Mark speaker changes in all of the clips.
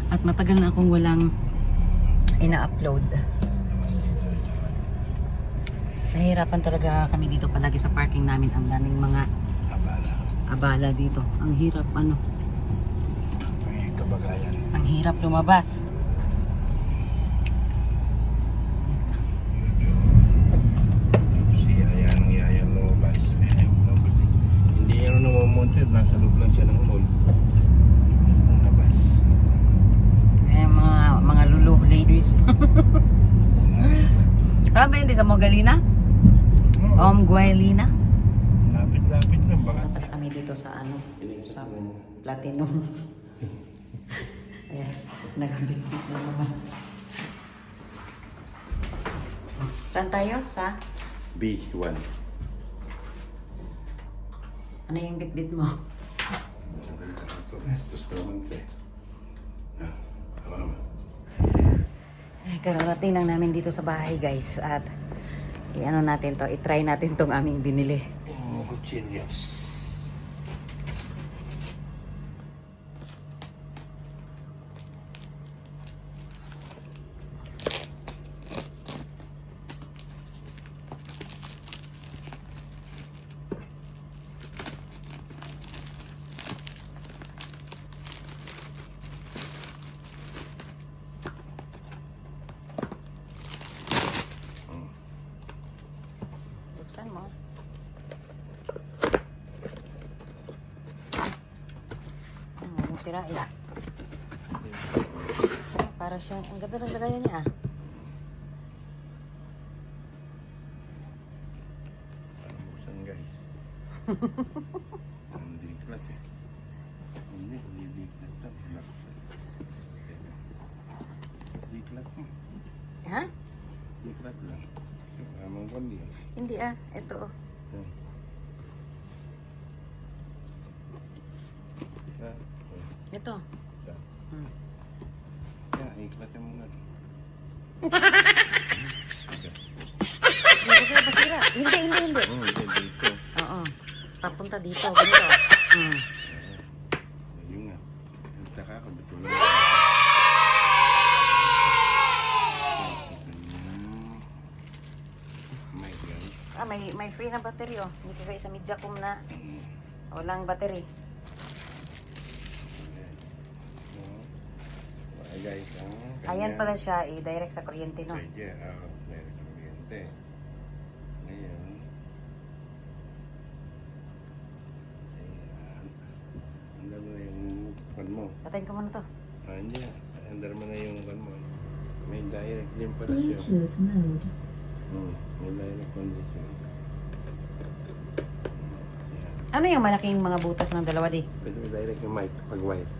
Speaker 1: At matagal na akong walang ina-upload. Nahihirapan talaga kami dito palagi sa parking namin. Ang daming mga abala dito. Ang hirap
Speaker 2: May kabagayan.
Speaker 1: ang hirap lumabas.
Speaker 2: Si Yaya ng Yaya lumabas. Hindi yan namamonted. Nasa loob lang siya ng mall. Nasa labas.
Speaker 1: Mga lulu ladies. Ba hindi sa Mogalina? Guaylina?
Speaker 2: Lapit-lapit lang. Baka
Speaker 1: Pala kami dito sa sa Platinum. Ayan, nagabit-bit na naman. Saan tayo? Sa?
Speaker 2: B1.
Speaker 1: Ano yung bit-bit mo?
Speaker 2: Estos naman ito eh. Ako naman.
Speaker 1: Ay, kararating lang namin dito sa bahay guys. At i-ano natin to, i-try natin tong aming binili.
Speaker 2: Cuchillos.
Speaker 1: Buksan mo. Ang sira eh. Para siyang, ang ganda ng lagayan niya ah.
Speaker 2: Parang buksan guys. Ang diklat eh. Hindi diklat lang. Diklat mo.
Speaker 1: Ha?
Speaker 2: Diklat lang. Amang kundi.
Speaker 1: Hindi ah, ito oh. Ito. Hmm.
Speaker 2: Yan, iklatin mo nga.
Speaker 1: Hindi ko basira. Hindi.
Speaker 2: Hindi, dito.
Speaker 1: Oo. Papunta dito. Ganito. Hmm.
Speaker 2: Ayun nga. Taka ako, bitulong. My God.
Speaker 1: Ah, may free na battery oh. Hindi kaya sa Mediacom na walang battery.
Speaker 2: Guys,
Speaker 1: Ayan pala siya, direct sa kuryente no.
Speaker 2: Pwede, meron sa kuryente. Ngayon, andar mo na yung kan mo.
Speaker 1: Patayin ko muna to.
Speaker 2: Hindi, andar mo na yung kan mo. May direct din pala siya.
Speaker 3: Bluetooth mode.
Speaker 2: May direct condition.
Speaker 1: Ano yung malaking mga butas ng dalawa di?
Speaker 2: Pwede may direct yung mic pag wire.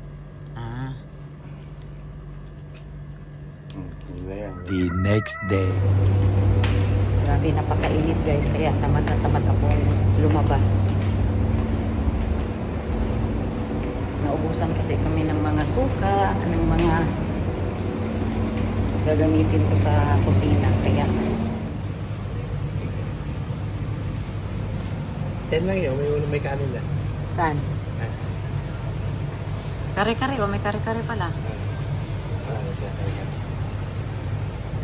Speaker 1: Ah.
Speaker 2: Yun na yan.
Speaker 4: The next day.
Speaker 1: Grabe, napakainit guys. Kaya tamad na tamad akong lumabas. Naubusan kasi kami ng mga suka, ng mga gagamitin ko sa kusina. Kaya,
Speaker 2: Yan lang yun, may kanin na.
Speaker 1: saan? Kare-kare, o may kare-kare pala.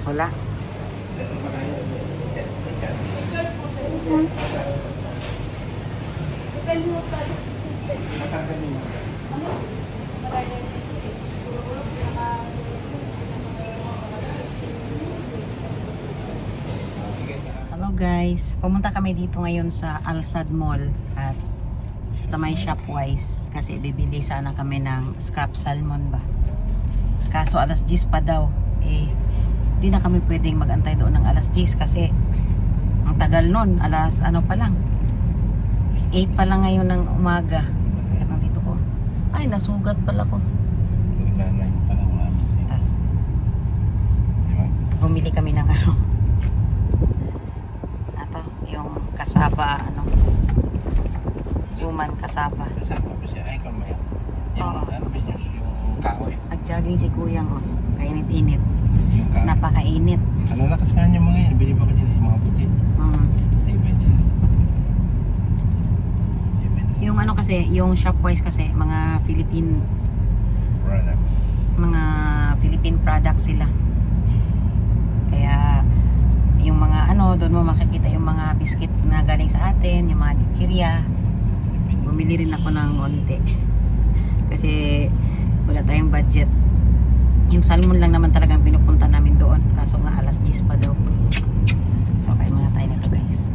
Speaker 1: Wala. Hello guys, pumunta kami dito ngayon sa Alsad Mall at sa may Shopwise kasi bibili sana kami ng scrap salmon ba. Kaso alas 10 pa daw. Di na kami pwedeng magantay doon ng alas 10 kasi ang tagal nun, alas ano pa lang 8 pa lang ngayon ng umaga. Kasi nandito ko, ay nasugat pala ko.
Speaker 2: Naglalay pa lang namin.
Speaker 1: Tapos
Speaker 2: Diba?
Speaker 1: bumili kami ng ano, yung kasaba, suman kasaba.
Speaker 2: Kasama ba siya? Ay, kamaya. Yung,
Speaker 1: Oo.
Speaker 2: ano ba yun? Yung kahoy.
Speaker 1: Nag-jogging si Kuyang, oh. Kainit-init.
Speaker 2: Yung kahoy.
Speaker 1: Napakainit.
Speaker 2: Kalalakas nga niya mga yun. Bili pa ko dyan yung mga puti. Ay, ba yun?
Speaker 1: Yung ano kasi, yung Shopwise kasi, mga Philippine,
Speaker 2: Products.
Speaker 1: mga Philippine products sila. Kaya yung mga ano, doon mo makikita yung mga biscuit na galing sa atin, yung mga chichirya. Bumili rin ako ng onte. Kasi wala tayong budget. Yung salmon lang naman talagang pinupunta namin doon. Kaso nga alas 10 pa daw. So kain muna tayo nito guys.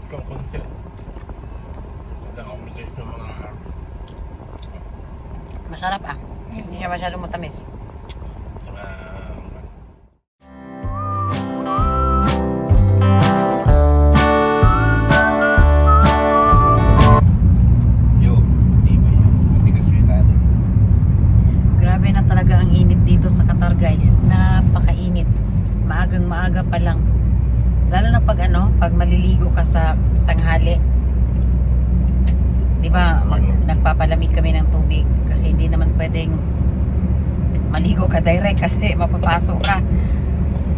Speaker 2: Ikaw konti. Nagkakomitis ng mga
Speaker 1: Masarap ah. Hindi siya masyadong matamis.
Speaker 2: saka yo, matibay yan. Matigas yung ilalim.
Speaker 1: Grabe na talaga ang init dito sa Qatar guys. Napakainit. Maagang maaga pa lang. Lalo na pag ano, pag maliligo ka sa tanghali. 'Di ba? Nagpapalamig kami ng tubig kasi hindi naman pwedeng maligo ka direct kasi mapapasok ka.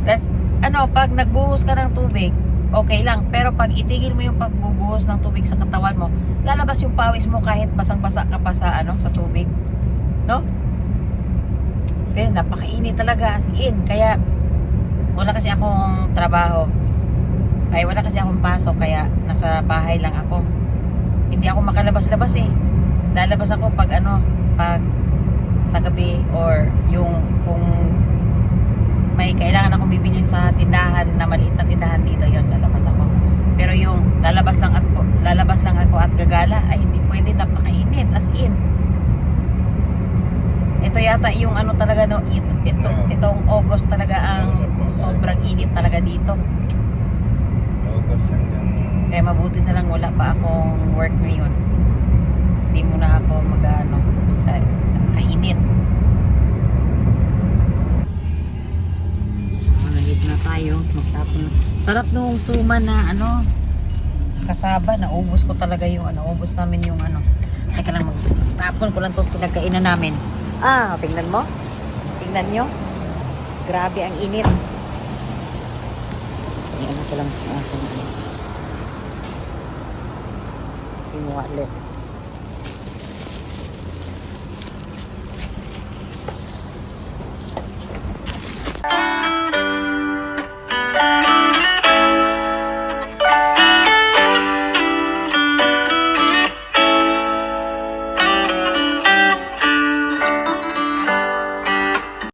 Speaker 1: Tapos ano, pag nagbuhos ka ng tubig, okay lang. Pero pag itigil mo yung pagbubuhos ng tubig sa katawan mo, lalabas yung pawis mo kahit basang-basa ka pa sa ano, sa tubig. No? Kaya napakainit talaga as in. Kaya wala kasi akong trabaho. Ay wala kasi akong pasok kaya nasa bahay lang ako. Hindi ako makalabas-labas eh. Lalabas ako pag ano, pag sa gabi or yung kung may kailangan akong bibilhin sa tindahan na maliit na tindahan dito, yon lalabas ako. Pero yung lalabas lang ako at gagala ay hindi pwede, napakainit as in. Ito yata yung ano talaga no, itong August talaga ang sobrang init talaga dito.
Speaker 2: August hanggang
Speaker 1: Kaya mabuti na lang wala pa akong work ngayon. Hindi muna ako mag-ano, kainit. So, nalid na tayo. Magtapon na. Sarap nung suma na ano, kasaba. Naubos ko talaga yung ano, ubos namin yung ano. Teka lang, magtapon ko lang itong pinagkainan namin. Ah, tingnan mo. Tingnan nyo. Grabe ang init. Ano ko lang. Yung wallet.